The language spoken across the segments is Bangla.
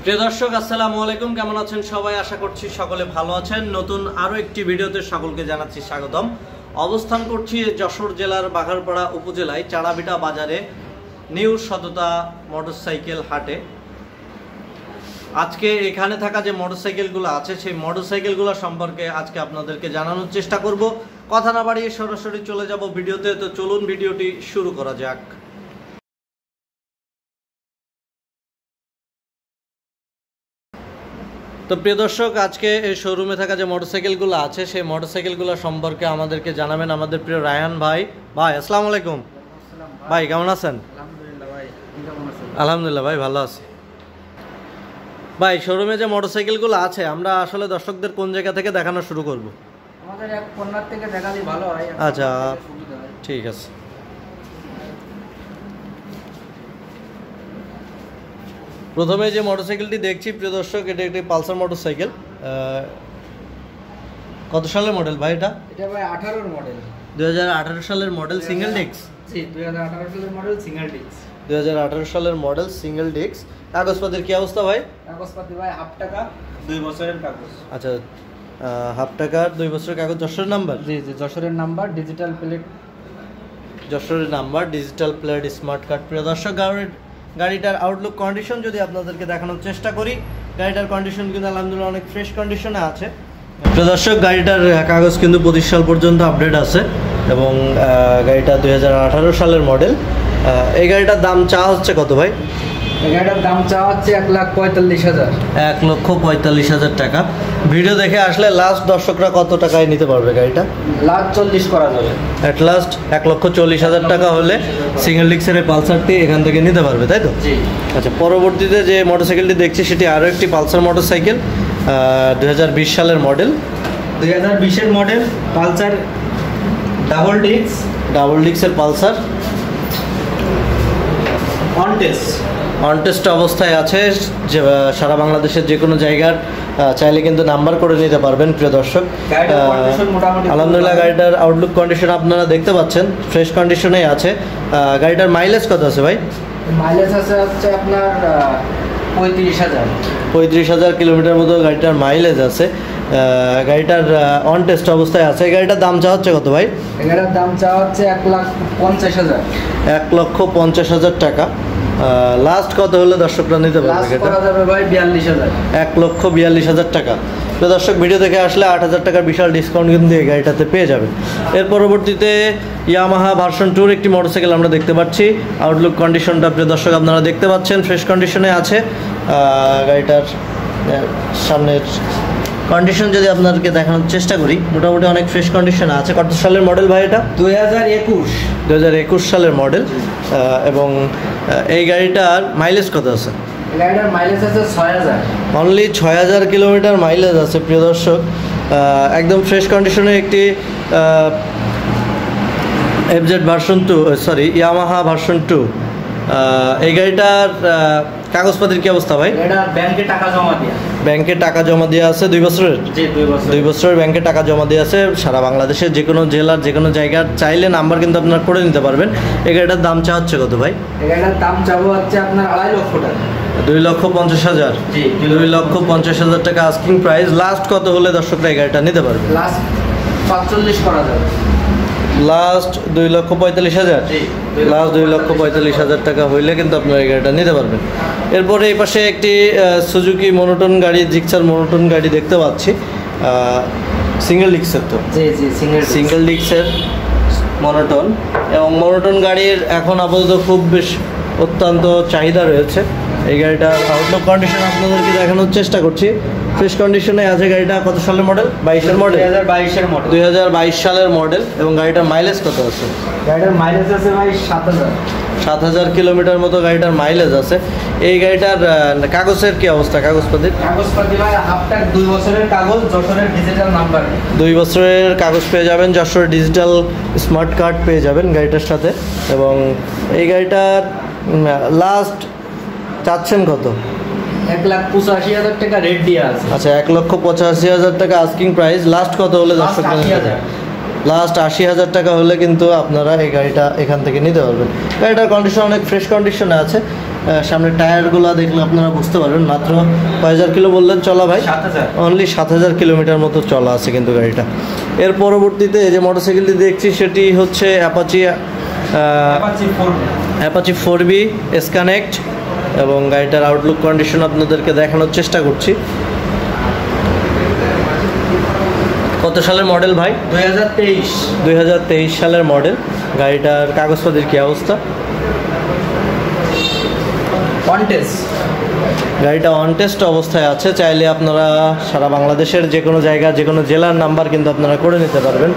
প্রিয় দর্শক আসসালামু আলাইকুম, কেমন আছেন সবাই? আশা করছি সকলে ভালো আছেন। নতুন আরো একটি ভিডিওতে সকলকে জানাচ্ছি স্বাগতম। অবস্থান করছি যশোর জেলার বাঘারপাড়া উপজেলায় চাড়াবিটা বাজারে নিউ সততা মোটরসাইকেল হাটে। আজকে এখানে থাকা যে মোটরসাইকেলগুলো আছে সেই মোটরসাইকেলগুলো সম্পর্কে আজকে আপনাদেরকে জানানোর চেষ্টা করব। কথা না বাড়িয়ে সরাসরি চলে যাব ভিডিওতে। তো চলুন ভিডিওটি শুরু করা যাক। তো প্রিয় দর্শক, আজকে এই শোরুমে থাকা যে মোটরসাইকেলগুলো আছে সেই মোটরসাইকেলগুলো সম্পর্কে আমাদেরকে জানাবেন আমাদের প্রিয় রায়হান ভাই। ভাই আসসালামু আলাইকুম। ভাই কেমন আছেন? আলহামদুলিল্লাহ ভাই, ভালো আছি। ভাই শোরুমে যে মোটরসাইকেলগুলো আছে আমরা আসলে দর্শকদের কোন জায়গা থেকে দেখানো শুরু করব? আমাদের এক কর্নার থেকে দেখালে ভালো হয়। আচ্ছা ঠিক আছে। প্রথমে যে মোটরসাইকেলটি দেখছি প্রিয় দর্শক, এটা একটি পালসার মোটরসাইকেল। কত সালের মডেল ভাই এটা? এটা ভাই 18 এর মডেল। 2018 সালের মডেল সিঙ্গেল ডিস্ক। জি 2018 সালের মডেল সিঙ্গেল ডিস্ক। 2018 সালের মডেল সিঙ্গেল ডিস্ক। কাগজপত্রের কি অবস্থা ভাই? কাগজপত্র ভাই হাফ টাকা 2 বছরের কাগজ। আচ্ছা হাফ টাকার 2 বছরের কাগজ। যশোরের নাম্বার? জি জি যশোরের নাম্বার, ডিজিটাল প্লেট। যশোরের number, digital plate, smart card. প্রিয় দর্শক, গাড়িটার আউটলুক কন্ডিশন যদি আপনাদেরকে দেখানোর চেষ্টা করি, গাড়িটার কন্ডিশন কিন্তু আলহামদুলিল্লাহ অনেক ফ্রেশ কন্ডিশনে আছে। প্রিয় দর্শক, গাড়িটার কাগজ কিন্তু 25 সাল পর্যন্ত আপডেট আছে এবং গাড়িটা 2018 সালের মডেল। এই গাড়িটার দাম চাওয়া হচ্ছে কত ভাই? এই গাড়িটার দাম চাওয়া হচ্ছে 1,45,000। 1,45,000 টাকা। ভিডিও দেখে আসলে লাস্ট দর্শকরা কত টাকায় নিতে পারবে গাড়িটা? লাস্ট 40 করা যাবে। অ্যাট লাস্ট 1,40,000 টাকা হলে সিঙ্গেল ডিস্কের পালসারটি এখান থেকে নিতে পারবে, তাই তো? জি। আচ্ছা, পরবর্তীতে যে মোটরসাইকেলটি দেখছি সেটি আরও একটি পালসার মোটরসাইকেল, 2020 সালের মডেল। 2020 এর মডেল পালসার ডাবল ডিস্কের পালসার। অন টেস্ট অবস্থায় আছে। যে সারা বাংলাদেশের যে কোনো জায়গার চাইলে কিন্তু নাম্বার করে নিতে পারবেন। প্রিয় দর্শক, আলহামদুলিল্লাহ গাড়িটার আউটলুক কন্ডিশন আপনারা দেখতে পাচ্ছেন, ফ্রেশ কন্ডিশনেই আছে। গাড়িটার মাইলেজ কত আছে ভাই? মাইলেজ আছে হচ্ছে আপনার 35,000 কিলোমিটার মতো গাড়িটার মাইলেজ আছে। গাড়িটার অন টেস্ট অবস্থায় আছে। গাড়িটার দাম চাওয়া হচ্ছে কত ভাই? গাড়িটার দাম চাওয়া হচ্ছে 1,50,000। 1,50,000 টাকা। লাস্ট কত হলে দর্শকরা নিতে পারবে? 1,42,000 টাকা। তো দর্শক, ভিডিও দেখে আসলে 8,000 টাকার বিশাল ডিসকাউন্ট কিন্তু এই গাড়িটাতে পেয়ে যাবেন। এর পরবর্তীতে ইয়ামাহা ভার্সন 2 একটি মোটরসাইকেল আমরা দেখতে পাচ্ছি। আউটলুক কন্ডিশনটা প্রিয় দর্শক আপনারা দেখতে পাচ্ছেন, ফ্রেশ কন্ডিশনে আছে। গাড়িটার সামনের কন্ডিশন যদি আপনাদেরকে দেখানোর চেষ্টা করি, মোটামুটি অনেক ফ্রেশ কন্ডিশনে আছে। কত সালের মডেল ভাই এটা? 2021 সালের মডেল। এবং এই গাড়িটার মাইলেজ কত আছে? গাড়িটার মাইলেজ আছে 6,000। অনলি 6,000 কিলোমিটার মাইলেজ আছে। প্রিয় দর্শক, একদম ফ্রেশ কন্ডিশনে একটি FZ version 2, sorry Yamaha version 2। এই গাড়িটার কাগজপত্রের কি অবস্থা ভাই? এটা ব্যাংকে টাকা জমা দিয়ে আছে 2 বছরের। জি 2 বছরের ব্যাংকে টাকা জমা দিয়ে আছে। সারা বাংলাদেশের যে কোনো জেলার যে কোনো জায়গার চাইলে নাম্বার কিন্তু আপনারা করে নিতে পারবেন। এই গাড়িটার দাম চা হচ্ছে কত ভাই? এই গাড়িটার দাম চাবো হচ্ছে আপনার 2.5 লক্ষ টাকা। 2,50,000। জি 2,50,000 টাকা আস্কিং প্রাইস। লাস্ট কত হলে দর্শকরা এই গাড়িটা নিতে পারবে? লাস্ট 45 করা যাবে। লাস্ট 2,45,000। লাস্ট 2,45,000 টাকা হইলে কিন্তু আপনারা এই গাড়িটা নিতে পারবেন। এরপরে এই পাশে একটি সুজুকি মনোটন গাড়ি, জিক্সার মনোটন গাড়ি দেখতে পাচ্ছি। সিঙ্গেল ডিস্কের তো? জি জি সিঙ্গেল ডিস্কের মনোটন। এবং মনোটন গাড়ির এখন আপাতত খুব বেশ অত্যন্ত চাহিদা রয়েছে। এই গাড়িটার আউটলুক কন্ডিশন আপনাদেরকে দেখানোর চেষ্টা করছি। ফ্রেশ কন্ডিশনে আছে গাড়িটা। কত সালের মডেল? 22 মডেল। 2022 সালের মডেল। এবং গাড়িটার মাইলেজ কত আছে? গাড়িটার মাইলেজ আছে ভাই 7,000 কিলোমিটার মতো গাড়িটার মাইলেজ আছে। এই গাড়িটার কাগজের কি অবস্থা? কাগজপাতি ভাই হাফ টাক 2 বছরের কাগজ, যশোরের ডিজিটাল নাম্বার। 2 বছরের কাগজ পেয়ে যাবেন, যশোরের ডিজিটাল স্মার্ট কার্ড পেয়ে যাবেন গাড়িটার সাথে। এবং এই গাড়িটার লাস্ট চাচ্ছেন কত? 1,85,000 টাকা রেট দিয়ে আছে। আচ্ছা 1,85,000 টাকা আস্কিং প্রাইস। লাস্ট কত হলে দর্শক? লাস্ট 80,000 টাকা হলে কিন্তু আপনারা এই গাড়িটা এখান থেকে নিতে পারবেন। গাড়িটার কন্ডিশন অনেক ফ্রেশ কন্ডিশনে আছে। সামনে টায়ারগুলো দেখলে আপনারা বুঝতে পারবেন। মাত্র 5000 কিলো বললেন চলা ভাই? 7000। অনলি 7000 কিলোমিটার মতো চলা আছে কিন্তু গাড়িটা। এর পরবর্তীতে যে মোটরসাইকেলটি দেখছি সেটি হচ্ছে অ্যাপাচি 4B এসকানেক্ট, এবং গাড়িটার আউটলুক কন্ডিশন আপনাদেরকে দেখানোর চেষ্টা করছি। কত সালের মডেল ভাই? 2023 সালের মডেল। গাড়িটার কাগজপত্রের কী অবস্থা? গাড়িটা অন টেস্ট অবস্থায় আছে। চাইলে আপনারা সারা বাংলাদেশের যে কোনো জায়গা, যে কোনো জেলার নাম্বার কিন্তু আপনারা করে নিতে পারবেন।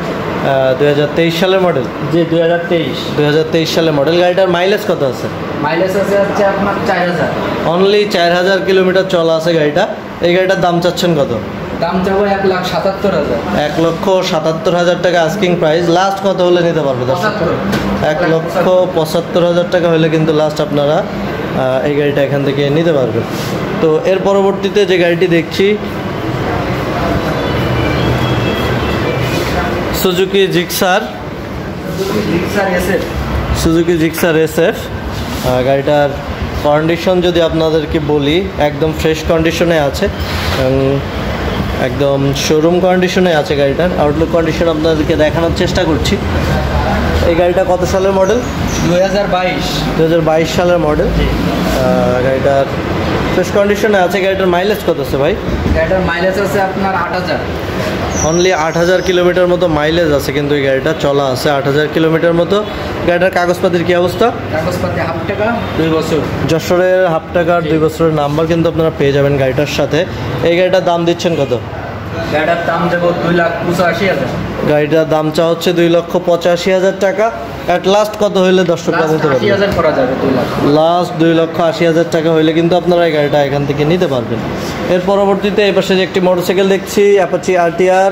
2023 সালের মডেল। জি 2023 সালের মডেল। গাড়িটার মাইলেজ কত আছে? মাইলেজ আছে হচ্ছে আপনার 4000। অনলি 4000 কিলোমিটার চলা আছে গাড়িটা। এই গাড়িটার দাম চাচ্ছেন কত? দাম চাবো 1,77,000। 1,77,000 টাকা আস্কিং প্রাইস। লাস্ট কত হলে নিতে পারবে দর্শক? 1,75,000 টাকা হলে কিন্তু লাস্ট আপনারা এই গাড়িটা এখান থেকে নিতে পারবেন। তো এর পরবর্তীতে যে গাড়িটি দেখছি সুজুকি জিক্সার SF। গাড়িটার কন্ডিশন যদি আপনাদেরকে বলি, একদম ফ্রেশ কন্ডিশনে আছে, একদম শোরুম কন্ডিশনে আছে গাড়িটার। আউটলুক কন্ডিশন আপনাদেরকে দেখানোর চেষ্টা করছি। এই গাড়িটা কত সালের মডেল? 2022 সালের মডেল। গাড়িটার ফ্রেশ কন্ডিশনে আছে। গাড়িটার মাইলেজ কত আছে ভাই? গাড়িটার মাইলেজ আছে আপনার 8000। অনলি 8000 কিলোমিটার মতো মাইলেজ আছে কিন্তু এই গাড়িটা চলা আছে 8000 কিলোমিটার মতো। গাড়িটার কাগজপাতির কী অবস্থা? কাগজপাতি হাফ টাকা 2 বছর। যশোরের হাফ টাকার 2 বছরের নাম্বার কিন্তু আপনারা পেয়ে যাবেন গাড়িটার সাথে। এই গাড়িটার দাম দিচ্ছেন কত? গাড়িটার দাম দেবো 2,85,000। গাড়িটার দাম চা হচ্ছে 2,85,000 টাকা। অ্যাট লাস্ট কত হইলে দর্শকরা নিতে পারবেন? 80,000 করা যাবে। 2 লাখ লাস্ট 2,80,000 টাকা হইলে কিন্তু আপনারা এই গাড়িটা এখান থেকে নিতে পারবেন। এর পরবর্তীতে এই পাশে যে একটি মোটরসাইকেল দেখছি, অ্যাপাচি RTR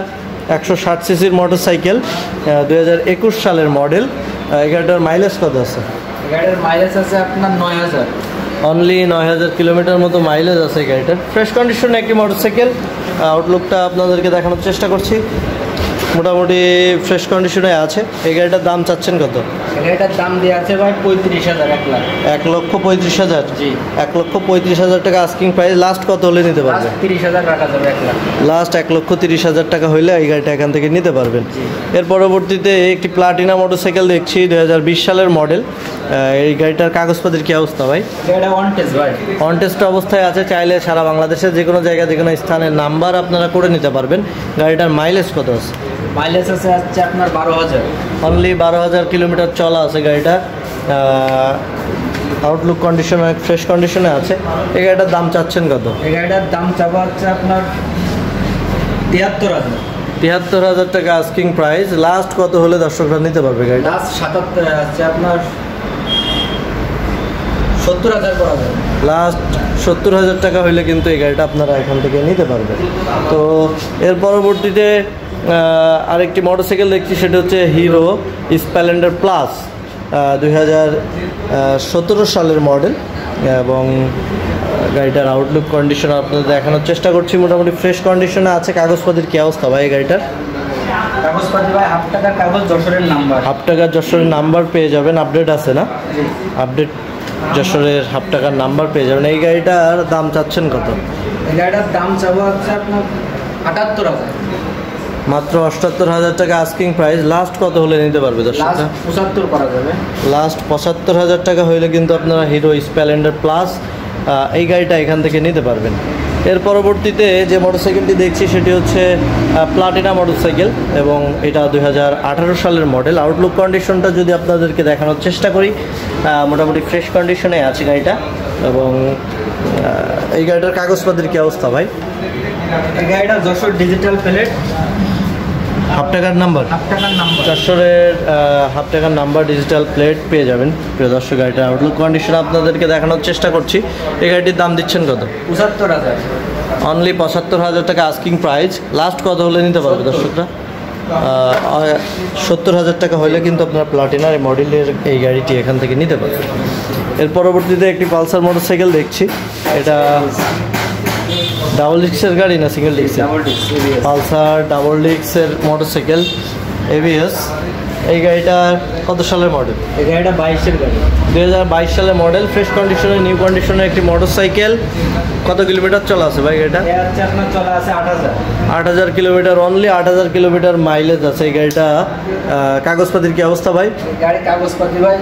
160 সিসির মোটরসাইকেল, 2021 সালের মডেল। এই গাড়িটার মাইলেজ কত আছে? গাড়ির মাইলেজ আছে আপনার 9000। অনলি 9000 কিলোমিটার মতো মাইলেজ আছে গাড়িটার। ফ্রেশ কন্ডিশনে একটি মোটরসাইকেল। আউটলুকটা আপনাদেরকে দেখানোর চেষ্টা করছি। মোটামুটি ফ্রেশ কন্ডিশনে আছে। এই গাড়িটার দাম চাচ্ছেন কত? গাড়িটার দাম দেওয়া আছে ভাই 35,000। 1,35,000। জি 1,35,000 টাকা আস্কিং প্রাইস। লাস্ট কত হলে নিতে পারবেন? 30,000 রাখা যাবে। 1 লাখ লাস্ট 1,30,000 টাকা হইলে এই গাড়িটা এখান থেকে নিতে পারবেন। এর পরবর্তীতে একটি প্লাটিনা মোটরসাইকেল দেখছি, 2020 সালের মডেল। এই গাড়িটার কাগজপত্রের কী অবস্থা ভাই? গাড়িটা অন টেস্ট ভাই। অন টেস্ট অবস্থায় আছে। চাইলে সারা বাংলাদেশের যে কোনো জায়গা, যে কোনো স্থানের নাম্বার আপনারা করে নিতে পারবেন। গাড়িটার মাইলেজ কত আছে? মাইলেজ আছে আপনার 12,000। অনলি 12,000 কিলোমিটার চলা আছে গাড়িটা। আউটলুক কন্ডিশন অনেক ফ্রেশ কন্ডিশনে আছে। এই গাড়িটার দাম চাচ্ছেন কত? এই গাড়িটার দাম চাবো হচ্ছে আপনার 73,000। 73,000 টাকা আস্কিং প্রাইস। লাস্ট কত হলে দর্শকরা নিতে পারবে গাড়িটা? লাস্ট 77 আছে আপনার 70,000 করা যাবে। লাস্ট 70,000 টাকা হইলে কিন্তু এই গাড়িটা আপনারা এখান থেকে নিতে পারবেন। তো এর পরবর্তীতে আরেকটি মোটরসাইকেল দেখছি, সেটা হচ্ছে হিরো স্প্লেন্ডার প্লাস, 2017 সালের মডেল। এবং গাড়িটার আউটলুক কন্ডিশন আপনাদের দেখানোর চেষ্টা করছি। মোটামুটি ফ্রেশ কন্ডিশনে আছে। কাগজপত্রের কী অবস্থা ভাই এই গাড়িটার? কাগজপাতি ভাই হাফ টাকার কাগজ, যশোরের নাম্বার। হাফ টাকার যশোরের নাম্বার পেয়ে যাবেন। আপডেট আছে না? আপডেট যশোরের হাফ টাকার নাম্বার পেয়ে যাবেন। এই গাড়িটার দাম চাচ্ছেন কত? এই গাড়িটার দাম চাবো হচ্ছে আপনার 78,000। মাত্র 78,000 টাকা আস্কিং প্রাইস। লাস্ট কত হলে নিতে পারবে দর্শকরা? 75 করা যাবে। লাস্ট 75,000 টাকা হইলে কিন্তু আপনারা হিরো স্প্লেন্ডার প্লাস এই গাড়িটা এখান থেকে নিতে পারবেন। এর পরবর্তীতে যে মোটরসাইকেলটি দেখছি সেটি হচ্ছে প্লাটিনা মোটরসাইকেল, এবং এটা 2018 সালের মডেল। আউটলুক কন্ডিশনটা যদি আপনাদেরকে দেখানোর চেষ্টা করি, মোটামুটি ফ্রেশ কন্ডিশনে আছে গাড়িটা। এবং এই গাড়িটার কাগজপত্রের কী অবস্থা ভাই? এই গাড়িটা যশোর ডিজিটাল প্লেট, হাফ টাকার নাম্বার। যশোরের হাফ টাকার নাম্বার, ডিজিটাল প্লেট পেয়ে যাবেন। প্রিয় দর্শক, গাড়িটার আউটলুক কন্ডিশন আপনাদেরকে দেখানোর চেষ্টা করছি। এই গাড়িটির দাম দিচ্ছেন কত? 75,000। অনলি 75,000 টাকা আস্কিং প্রাইস। লাস্ট কত হলে নিতে পারবে দর্শকরা? 70,000 টাকা হলে কিন্তু আপনার প্লাটিনার মডেলের এই গাড়িটি এখান থেকে নিতে পারবেন। এর পরবর্তীতে একটি পালসার মোটরসাইকেল দেখছি। এটা ডাবল ডিস্কের গাড়ি না single disc? Double disc. Pulsar double ডিস্কের মোটরসাইকেল, ABS। এই গাড়িটা কত সালের মডেল? এই গাড়িটা 22-এর গাড়ি। 2022 সালের মডেল, ফ্রেশ কন্ডিশনে, নিউ কন্ডিশনে একটি মোটরসাইকেল। কত কিলোমিটার চলা আছে ভাই গাড়িটা? আপনার চলা আছে 8000। 8000 কিলোমিটার, অনলি 8000 কিলোমিটার মাইলেজ আছে এই গাড়িটা। কাগজপাতির কি অবস্থা ভাই? গাড়ির কাগজপাতি ভাই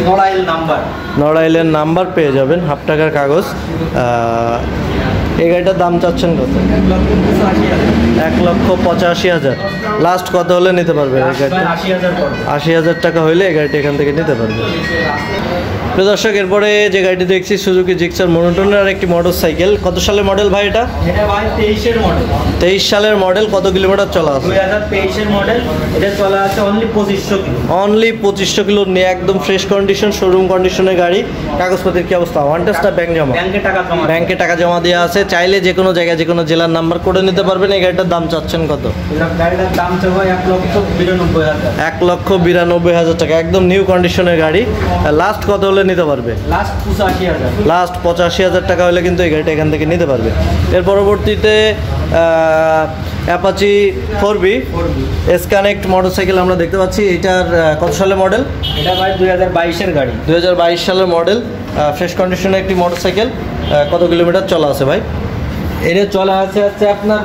নড়াইল নাম্বার, নড়াইলের নাম্বার পেয়ে যাবেন, হাফ টাকার কাগজ। এই গাড়িটার দাম চাচ্ছেন কত? 1,85,000। লাস্ট কত হলে নিতে পারবে এই গাড়িটা? 80,000 টাকা হইলে এই গাড়িটা এখান থেকে নিতে পারবে। প্রিয় দর্শক, এরপরে যে গাড়িটি দেখছি সুজুকি জিক্সার মনোটনের আর একটি মোটরসাইকেল। কত সালের মডেল ভাই এটা? এটা ভাই 23-এর মডেল। 23 সালের মডেল। কত কিলোমিটার চলা আছে? 2023-এর মডেল। এটা চলা আছে অনলি 2500 কিলো। অনলি 2500 কিলো নিয়ে একদম ফ্রেশ কন্ডিশন, শোরুম কন্ডিশনের গাড়ি। কাগজপত্রের কি অবস্থা? ওয়ান টেস্ট না ব্যাংক জমা? ব্যাংকে টাকা জমা দেওয়া আছে। চাইলে যে কোনো জায়গায়, যে কোনো জেলার নাম্বার করে নিতে পারবেন। এই গাড়িটার দাম চাচ্ছেন কত? গাড়িটার দাম চাবো 1,92,000। 1,92,000 টাকা, একদম নিউ কন্ডিশনের গাড়ি। লাস্ট কত হলে নিতে পারবে? লাস্ট 85,000। লাস্ট 85,000 টাকা হলে কিন্তু এই গাড়িটা এখান থেকে নিতে পারবে। এর পরবর্তীতে Apache 4B S connect motorcycle আমরা দেখতে পাচ্ছি। এটার কত সালের মডেল? এটা ভাই 2022-এর গাড়ি। 2022 সালের মডেল, ফ্রেশ কন্ডিশনের একটি মোটরসাইকেল। কত কিলোমিটার চলা আছে ভাই? এটা চলা আছে আপনার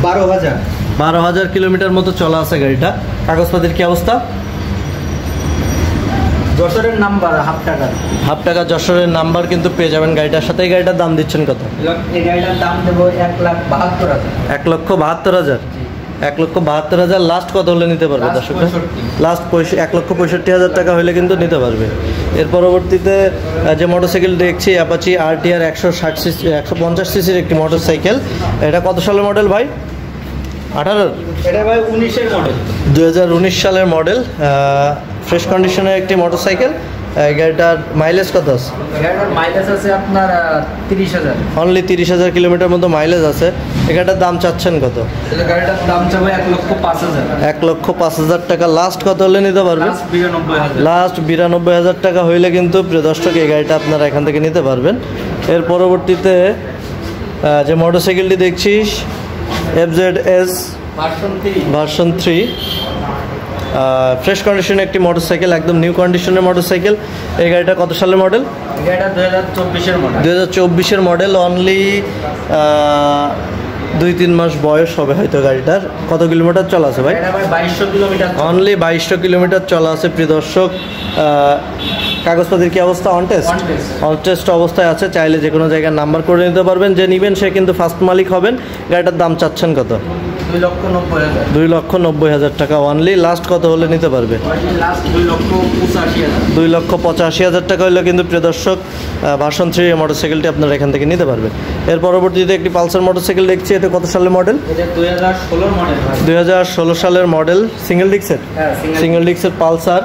12,000। 12,000 কিলোমিটার মতো চলা আছে গাড়িটা। কাগজপাতির কি অবস্থা? যশোরের নাম্বার, হাফ টাকা। হাফ টাকা যশোরের নাম্বার কিন্তু পেয়ে যাবেন গাড়িটার সাথে। এই গাড়িটার দাম দিচ্ছেন কত? এই গাড়িটার দাম দেবো 1,72,000। 1,72,000। 1,72,000। লাস্ট কত হলে নিতে পারবে দর্শক? লাস্ট 1,65,000 টাকা হলে কিন্তু নিতে পারবে। এর পরবর্তীতে যে মোটরসাইকেল দেখছি অ্যাপাচি RTR 150 সিসির একটি মোটরসাইকেল। এটা কত সালের মডেল ভাই? 18? এটা ভাই 19-এর মডেল। 2019 সালের মডেল, ফ্রেশ কন্ডিশনের একটি মোটরসাইকেল। এই গাড়িটার মাইলেজ কত আছে? গাড়িটার মাইলেজ আছে আপনার 30,000। অনলি 30,000 কিলোমিটার মতো মাইলেজ আছে। এই গাড়িটার দাম চাচ্ছেন কত? গাড়িটার দাম চাবো 1,05,000। 1,05,000 টাকা। লাস্ট কত হলে নিতে পারবে? 92,000। লাস্ট 92,000 টাকা হইলে কিন্তু প্রিয় দর্শক এই গাড়িটা আপনারা এখান থেকে নিতে পারবেন। এর পরবর্তীতে যে মোটরসাইকেলটি দেখছিস FZS ভার্সন 3, ফ্রেশ কন্ডিশনে একটি মোটরসাইকেল, একদম নিউ কন্ডিশনের মোটরসাইকেল। এই গাড়িটা কত সালের মডেল? এটা 2024-এর মডেল। 2024-এর মডেল, অনলি 2-3 মাস বয়স হবে হয়তো গাড়িটার। কত কিলোমিটার চলা আছে ভাই? 2200 কিলোমিটার। অনলি 2200 কিলোমিটার চলা আছে প্রিয় দর্শক। কাগজপত্রের কি অবস্থা? অন টেস্ট অবস্থায় আছে। চাইলে যে কোনো জায়গায় নাম্বার করে নিতে পারবেন। যে নেবেন সে কিন্তু ফার্স্ট মালিক হবেন। গাড়িটার দাম চাচ্ছেন কত? 2,90,000। 2,90,000 টাকা অনলি। লাস্ট কত হলে নিতে পারবে? লাস্ট 2,85,000। 2,85,000 টাকা হলে কিন্তু প্রিয় দর্শক ভার্সন 3 মোটরসাইকেলটি আপনারা এখান থেকে নিতে পারবেন। এর পরবর্তীতে একটি পালসার মোটরসাইকেল দেখছি। এটা কত সালের মডেল? এটা 2016 মডেল। 2016 সালের মডেল, সিঙ্গেল ডিক্সের। সিঙ্গেল ডিক্সের পালসার,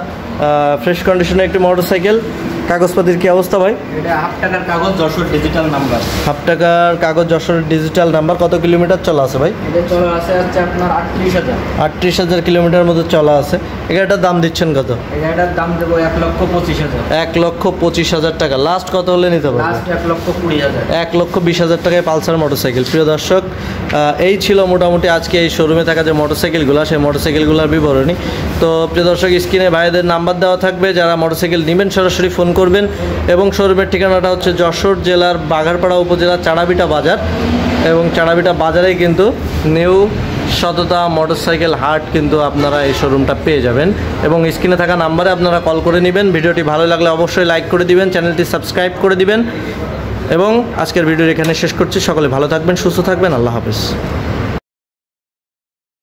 ফ্রেশ কন্ডিশনের একটি মোটরসাইকেল। কাগজপাতির কি অবস্থা ভাই? এটা হাফ টাকার কাগজ, যশোর ডিজিটাল নাম্বার। হাফ টাকার কাগজ, যশোরের ডিজিটাল নাম্বার। কত কিলোমিটার চলা আছে ভাই? এটা চলা আছে আপনার 38,000। 38,000 কিলোমিটার মতো চলা আছে। এটার দাম দিচ্ছেন কত? এটার দাম দেবো 1,25,000। 1,25,000 টাকা। লাস্ট কত হলে নিতে পারবে? লাস্ট 1,20,000। 1,20,000 টাকায় পালসার মোটরসাইকেল। প্রিয় দর্শক, এই ছিল মোটামুটি আজকে এই শোরুমে থাকা যে মোটরসাইকেলগুলো, সেই মোটরসাইকেলগুলোর বিবরণী। তো প্রিয় দর্শক, স্ক্রিনে ভাইদের নাম্বার দেওয়া থাকবে। যারা মোটরসাইকেল নেবেন সরাসরি ফোন করবেন। এবং শোরুমের ঠিকানাটা হচ্ছে যশোর জেলার বাঘারপাড়া উপজেলার চাড়াবিটা বাজার। এবং চাড়াবিটা বাজারেই কিন্তু নিউ সততা মোটরসাইকেল হাট কিন্তু আপনারা এই শোরুমটা পেয়ে যাবেন। এবং স্ক্রিনে থাকা নাম্বারে আপনারা কল করে নেবেন। ভিডিওটি ভালো লাগলে অবশ্যই লাইক করে দিবেন, চ্যানেলটি সাবস্ক্রাইব করে দিবেন। এবং আজকের ভিডিও এখানে শেষ করছি। সকলে ভালো থাকবেন, সুস্থ থাকবেন। আল্লাহ হাফেজ।